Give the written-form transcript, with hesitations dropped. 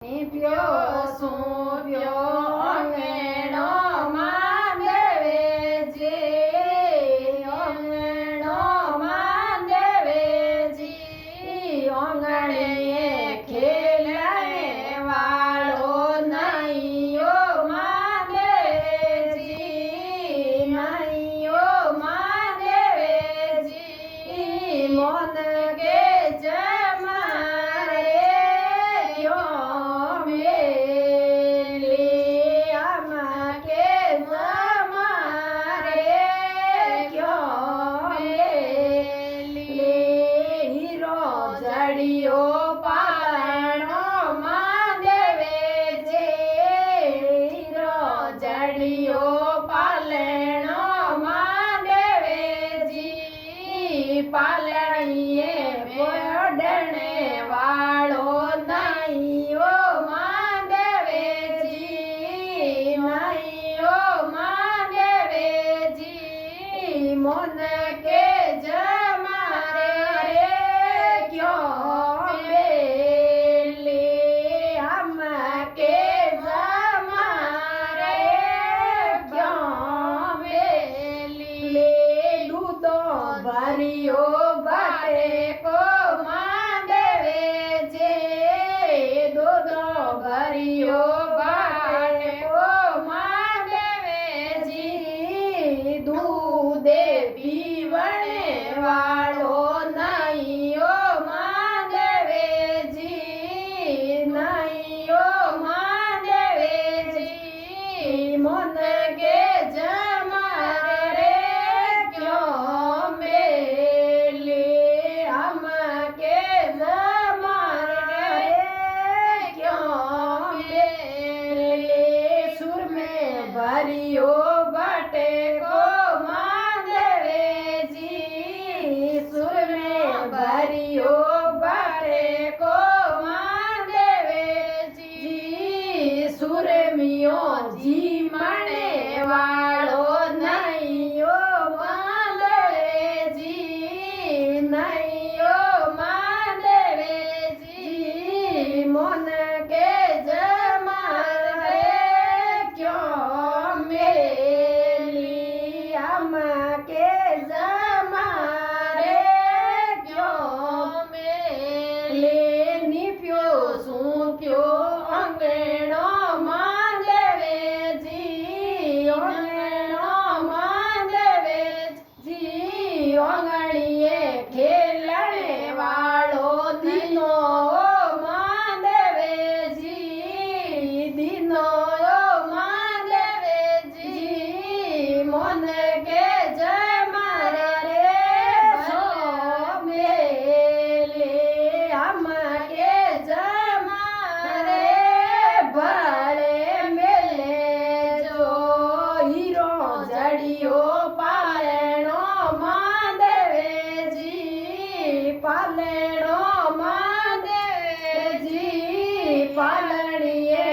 પ્યો શું પ્યો અંગેણો માં દેવેજી અંગેણો માં દેવેજી આંગણીએ ખેલાને વાળો નૈયો માં દેવેજી નૈયો માં દેવેજી મોન કે પાલણો માં દેવેજી પાલણીએ બોડણે વાળો નૈયો માં દેવેજી નૈયો માં દેવેજી મોન કે ભર્યો બટેકો માં દેવેજી દૂધો ભર્યો બટેકો માં દેવેજી દૂધે પીવણે વાળો નૈયો માં દેવેજી નૈયો માં દેવેજી મોન કે ભર્યો બટેકો માં દેવેજી સુર મેં ભર્યો બટેકો માં દેવેજી સુરમિયો જીમણે વાળો નૈયો માં દેવેજી નૈયો માં દેવેજી મોન કે આંગણીએ ખેલણે વાળો દીનો માં દેવેજી દીનો માં દેવેજી મોન કે જય મારા રે મેલે આમ કે જય મારે ભળે મેલે જો હીરો જડિયો પાલણો પાલણો માં દેવેજી પાલણીએ